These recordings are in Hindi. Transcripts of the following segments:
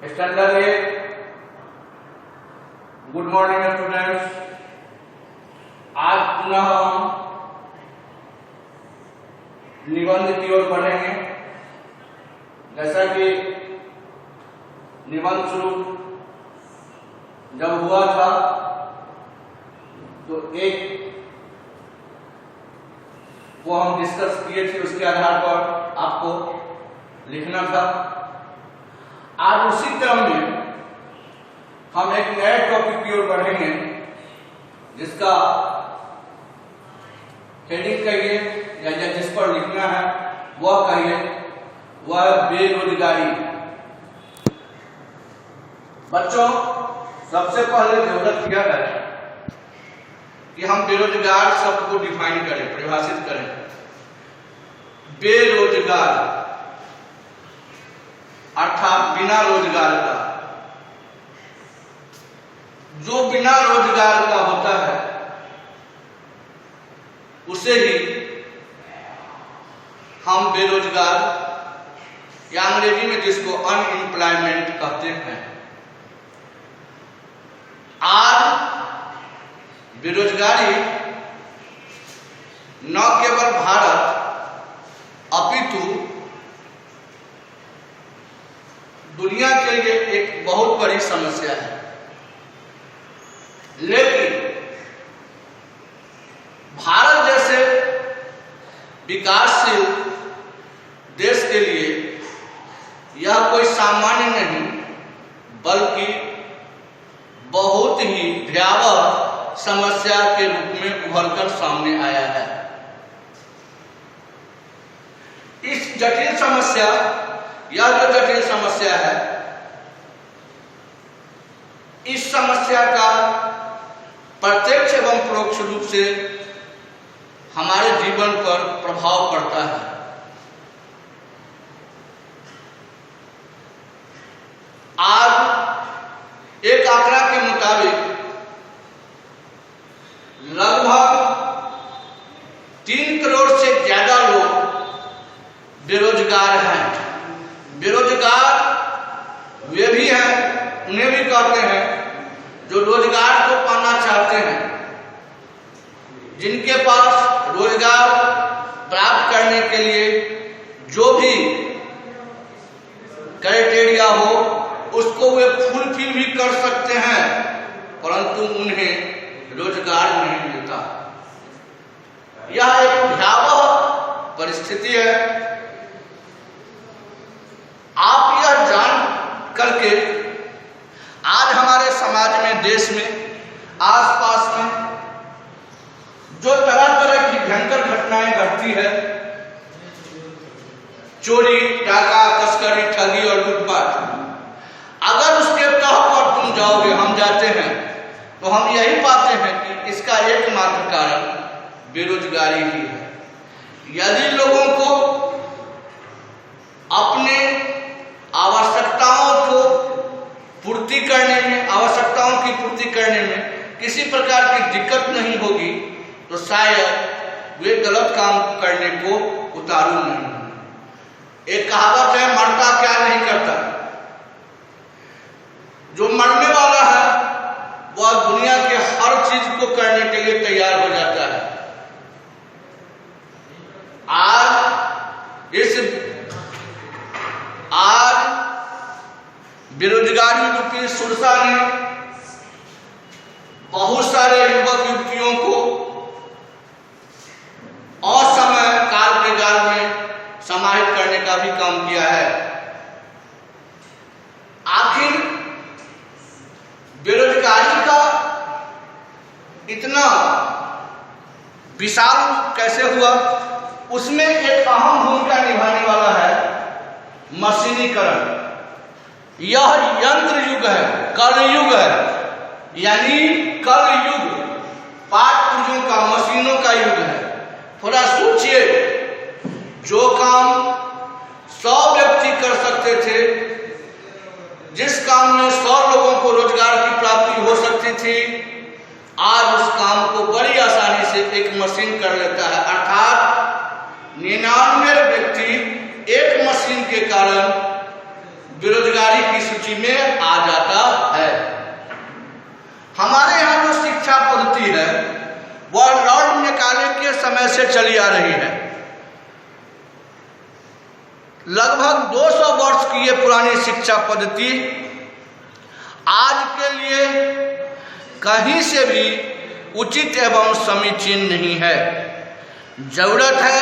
स्टैंडर्ड 8। Good morning students. आज पुनः हम निबंध की ओर बढ़ेंगे। जैसा कि निबंध शुरू जब हुआ था तो एक वो हम डिस्कस किए थे, उसके आधार पर आपको लिखना था। आज उसी क्रम में हम एक नए टॉपिक की ओर बढ़ेंगे जिसका हेडिंग कहिए या जिस पर लिखना है वह कहिए, वह बेरोजगारी। बच्चों, सबसे पहले जरूरत यह है कि हम बेरोजगार शब्द को डिफाइन करें, परिभाषित करें। बेरोजगार अर्थात बिना रोजगार का। जो बिना रोजगार का होता है उसे ही हम बेरोजगार या अंग्रेजी में जिसको अनएम्प्लॉयमेंट कहते हैं। आज बेरोजगारी न केवल भारत अपितु दुनिया के लिए एक बहुत बड़ी समस्या है। लेकिन भारत जैसे विकासशील देश के लिए यह कोई सामान्य नहीं बल्कि बहुत ही भयावह समस्या के रूप में उभरकर सामने आया है। इस जटिल समस्या, यह जो जटिल समस्या है, इस समस्या का प्रत्यक्ष एवं परोक्ष रूप से हमारे जीवन पर प्रभाव पड़ता है। आज एक आंकड़ा के मुताबिक लगभग 3 करोड़ से ज्यादा लोग बेरोजगार हैं। बेरोजगार वे भी हैं, उन्हें भी कहते हैं जो रोजगार को पाना चाहते हैं, जिनके पास रोजगार प्राप्त करने के लिए जो भी क्राइटेरिया हो उसको वे फुलफिल भी कर सकते हैं, परंतु उन्हें रोजगार नहीं मिलता। यह एक भयावह परिस्थिति है। आप यह जान करके आज हमारे समाज में, देश में, आसपास में जो तरह तरह की भयंकर घटनाएं घटती है, चोरी, डाका, तस्करी, ठगी और लूटपाट, अगर उसके तह पर तुम जाओगे, हम जाते हैं, तो हम यही पाते हैं कि इसका एकमात्र कारण बेरोजगारी ही है। यदि लोगों को अपने आवश्यकताओं को पूर्ति करने में, आवश्यकताओं की पूर्ति करने में किसी प्रकार की दिक्कत नहीं होगी तो शायद वे गलत काम करने को उतारू नहीं होंगे। एक कहावत है, मरता क्या नहीं करता। जो मरने वाला है वह दुनिया के हर चीज को करने के लिए तैयार हो जाता है। आज बेरोजगारी रूपी सुरसा ने बहुत सारे युवक युवतियों को असमय काल के जाल में समाहित करने का भी काम किया है। आखिर बेरोजगारी का इतना विशाल कैसे हुआ, उसमें एक अहम भूमिका निभाने वाला है मशीनीकरण। यह यंत्र युग है, कल युग है, यानी कल युग पाठ पुर्जों का, मशीनों का युग है। थोड़ा सोचिए, जो काम 100 व्यक्ति कर सकते थे, जिस काम में 100 लोगों को रोजगार की प्राप्ति हो सकती थी, आज उस काम को बड़ी आसानी से एक मशीन कर लेता है। अर्थात 99 व्यक्ति एक मशीन के कारण बेरोजगारी की सूची में आ जाता है। हमारे यहाँ जो शिक्षा पद्धति है वह लॉर्ड मैकाले के समय से चली आ रही है। लगभग 200 वर्ष की ये पुरानी शिक्षा पद्धति आज के लिए कहीं से भी उचित एवं समीचीन नहीं है। जरूरत है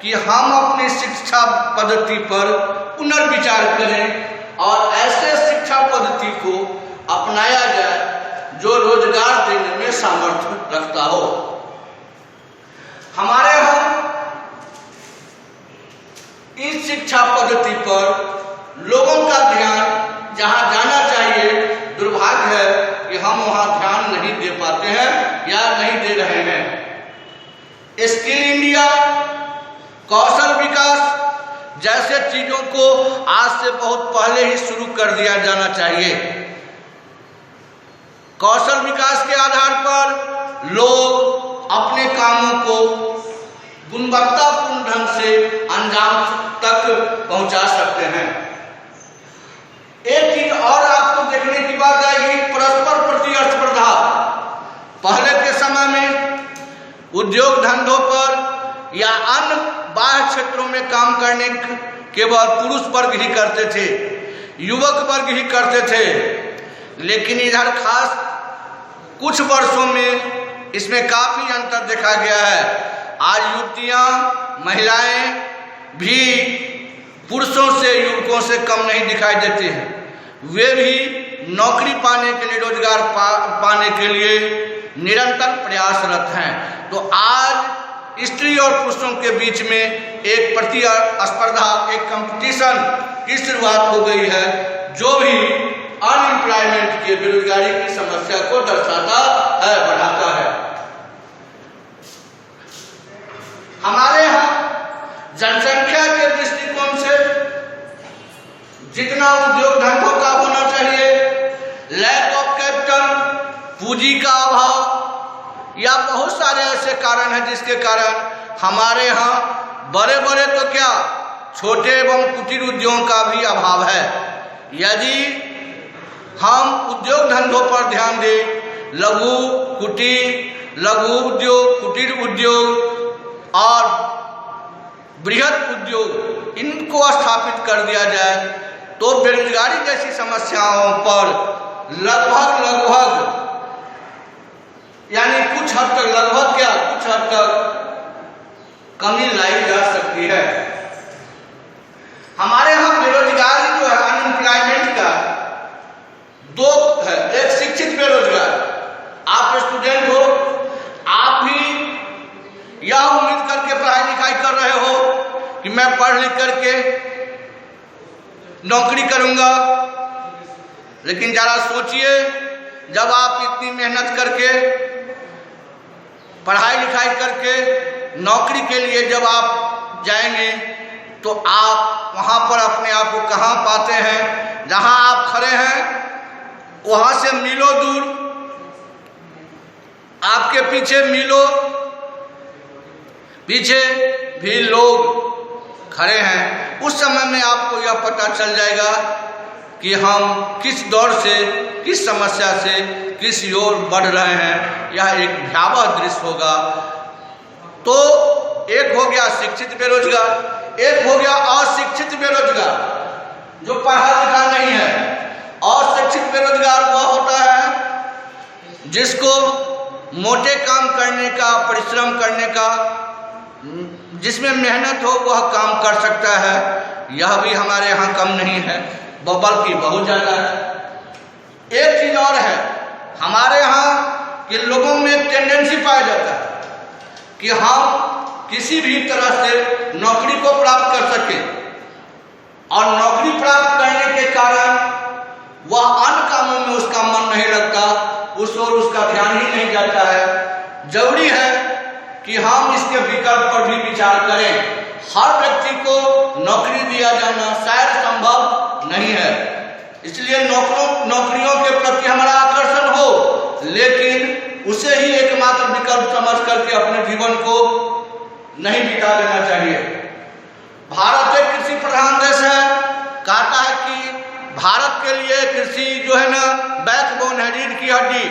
कि हम अपनी शिक्षा पद्धति पर पुनर्विचार करें और ऐसे शिक्षा पद्धति को अपनाया जाए जो रोजगार देने में सामर्थ्य रखता हो। हमारे यहाँ इस शिक्षा पद्धति पर लोगों का ध्यान जहाँ जाना चाहिए, दुर्भाग्य है कि हम वहाँ ध्यान नहीं दे पाते हैं या नहीं दे रहे हैं। स्किल इंडिया, कौशल विकास जैसे चीजों को आज से बहुत पहले ही शुरू कर दिया जाना चाहिए। कौशल विकास के आधार पर लोग अपने कामों को गुणवत्तापूर्ण ढंग से अंजाम तक पहुंचा सकते हैं। एक चीज और आपको देखने की बात आएगी, परस्पर प्रतिस्पर्धा। पहले के समय में उद्योग धंधों पर या अन्य बाह्य क्षेत्रों में काम करने केवल पुरुष वर्ग ही करते थे, युवक वर्ग ही करते थे। लेकिन इधर खास कुछ वर्षों में इसमें काफी अंतर देखा गया है। आज युवतियां, महिलाएं भी पुरुषों से, युवकों से कम नहीं दिखाई देती हैं। वे भी नौकरी पाने के लिए, रोजगार पाने के लिए निरंतर प्रयासरत हैं। तो आज स्त्री और पुरुषों के बीच में एक प्रतिस्पर्धा, एक कंपटीशन की शुरुआत हो गई है, जो भी अनएम्प्लॉयमेंट की, बेरोजगारी की समस्या को दर्शाता है, बढ़ाता है। हमारे यहाँ जनसंख्या के दृष्टिकोण से जितना उद्योग धंधों का होना चाहिए, लैक ऑफ कैपिटल, पूंजी का अभाव या बहुत सारे ऐसे कारण हैं जिसके कारण हमारे यहाँ बड़े बड़े तो क्या, छोटे एवं कुटीर उद्योगों का भी अभाव है। यदि हम उद्योग धंधों पर ध्यान दें, लघु कुटीर, लघु उद्योग, कुटीर उद्योग और बृहद उद्योग, इनको स्थापित कर दिया जाए तो बेरोजगारी जैसी समस्याओं पर लगभग यानी कुछ हद तक, लगभग क्या, कुछ हद तक कमी लाई जा सकती है। हमारे यहाँ बेरोजगारी जो है, अनएम्प्लॉयमेंट का दो है। एक शिक्षित बेरोजगार, आप स्टूडेंट हो, आप भी यह उम्मीद करके पढ़ाई लिखाई कर रहे हो कि मैं पढ़ लिख करके नौकरी करूंगा। लेकिन जरा सोचिए, जब आप इतनी मेहनत करके, पढ़ाई लिखाई करके नौकरी के लिए जब आप जाएंगे तो आप वहां पर अपने आप को कहां पाते हैं? जहां आप खड़े हैं वहां से मीलों दूर, आपके पीछे मीलों पीछे भी लोग खड़े हैं। उस समय में आपको यह पता चल जाएगा कि हम किस दौर से, किस समस्या से, किस ओर बढ़ रहे हैं। यह एक भयावह दृश्य होगा। तो एक हो गया शिक्षित बेरोजगार, एक हो गया अशिक्षित बेरोजगार जो पढ़ा लिखा नहीं है। अशिक्षित बेरोजगार वह होता है जिसको मोटे काम करने का, परिश्रम करने का, जिसमें मेहनत हो वह काम कर सकता है। यह भी हमारे यहाँ कम नहीं है, बल्कि बहुत ज्यादा है। एक चीज और है, हमारे यहाँ के लोगों में एक टेंडेंसी पाया जाता है कि हम किसी भी तरह से नौकरी को प्राप्त कर सके, और नौकरी प्राप्त करने के कारण वह अन्य कामों में उसका मन नहीं लगता, उस ओर उसका ध्यान ही नहीं जाता है। जरूरी है कि हम इसके विकल्प पर भी विचार करें। हर व्यक्ति को नौकरी दिया जाना शायद संभव नहीं है, इसलिए नौकरियों के प्रति हमारा आकर्षण हो, लेकिन उसे ही एकमात्र विकल्प समझ करके अपने जीवन को नहीं बिता देना चाहिए। भारत एक कृषि प्रधान देश है, कहता है कि भारत के लिए कृषि जो है ना बैकबोन है, रीढ़ की हड्डी।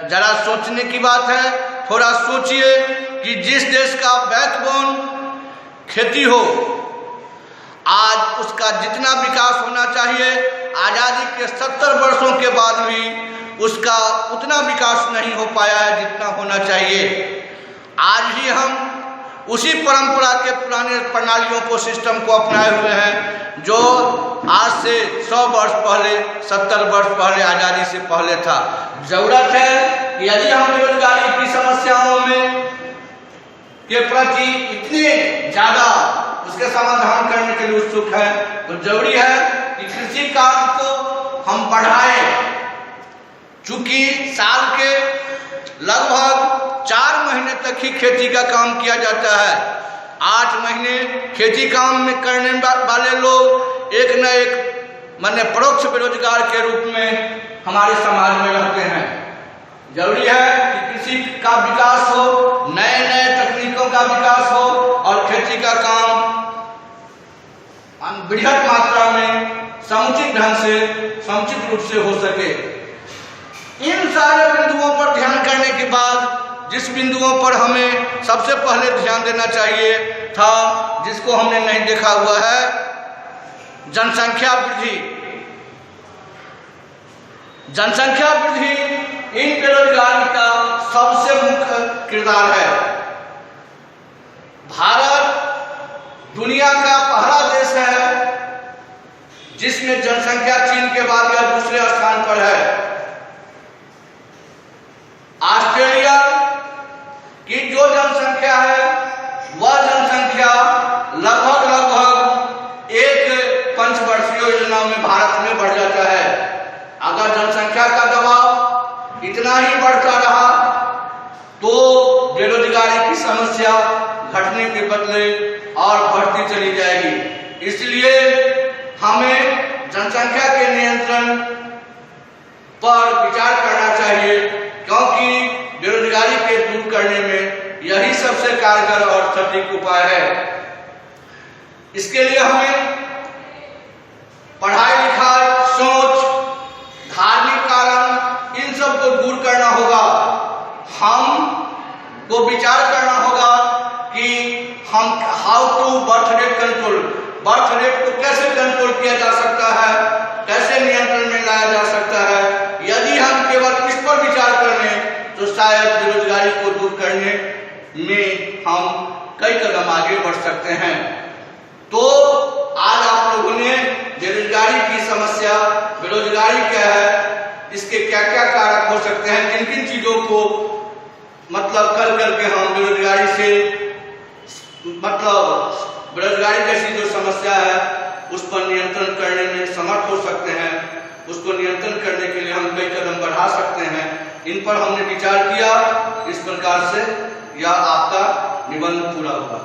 जरा सोचने की बात है, थोड़ा सोचिए कि जिस देश का बैकबोन खेती हो, आज उसका जितना विकास होना चाहिए, आज़ादी के 70 वर्षों के बाद भी उसका उतना विकास नहीं हो पाया है जितना होना चाहिए। आज भी हम उसी परंपरा के पुराने प्रणालियों को, सिस्टम को अपनाए हुए हैं जो आज से 100 वर्ष पहले, 70 वर्ष पहले, आज़ादी से पहले था। जरूरत है कि यदि हम बेरोजगारी की समस्याओं में के प्रति इतने ज़्यादा उसके समाधान करने के लिए उत्सुक है, तो जरूरी है कि कृषि कार्य को हम बढ़ाएं। चूंकि साल के लगभग 4 महीने तक ही खेती का काम किया जाता है। 8 महीने खेती काम में करने वाले लोग एक न एक माने परोक्ष बेरोजगार के रूप में हमारे समाज में रहते हैं। जरूरी है कि कृषि का विकास हो, नए नए तकनीकों का विकास हो और खेती का काम बृहत मात्रा में समुचित ढंग से, समुचित रूप से हो सके। इन सारे बिंदुओं पर ध्यान करने के बाद जिस बिंदुओं पर हमें सबसे पहले ध्यान देना चाहिए था, जिसको हमने नहीं देखा हुआ है, जनसंख्या वृद्धि। जनसंख्या वृद्धि इन बेरोजगारी का सबसे मुख्य किरदार है। भारत दुनिया का पहला देश है जिसमें जनसंख्या चीन के बाद या दूसरे स्थान पर है। ऑस्ट्रेलिया की जो जनसंख्या है वह जनसंख्या लगभग एक पंचवर्षीय योजना में भारत में बढ़ जाता है। अगर जनसंख्या का दबाव इतना ही बढ़ता रहा तो बेरोजगारी की समस्या घटने के बदले और बढ़ती चली जाएगी। इसलिए हमें जनसंख्या के नियंत्रण पर विचार करना चाहिए, क्योंकि बेरोजगारी के दूर करने में यही सबसे कारगर और सटीक उपाय है। इसके लिए हमें पढ़ाई लिखाई, सोच, धार्मिक कारण, इन सब को दूर करना होगा। हम को विचार करना होगा कि हम how to birth rate control, birth rate को कैसे कंट्रोल किया जा सकता है, कैसे नियंत्रण में लाया जा सकता है। यदि हम केवल इस पर विचार कर लें तो शायद बेरोजगारी को दूर करने में हम कई कदम आगे बढ़ सकते हैं। तो आज आप लोगों ने बेरोजगारी की समस्या, बेरोजगारी क्या है, इसके क्या क्या कारक हो सकते हैं, किन किन चीजों को मतलब कर करके हम बेरोजगारी से बेरोजगारी जैसी जो समस्या है उस पर नियंत्रण करने में समर्थ हो सकते हैं, उसको नियंत्रण करने के लिए हम कई कदम बढ़ा सकते हैं। इन पर हमने विचार किया। इस प्रकार से यह आपका निबंध पूरा हुआ।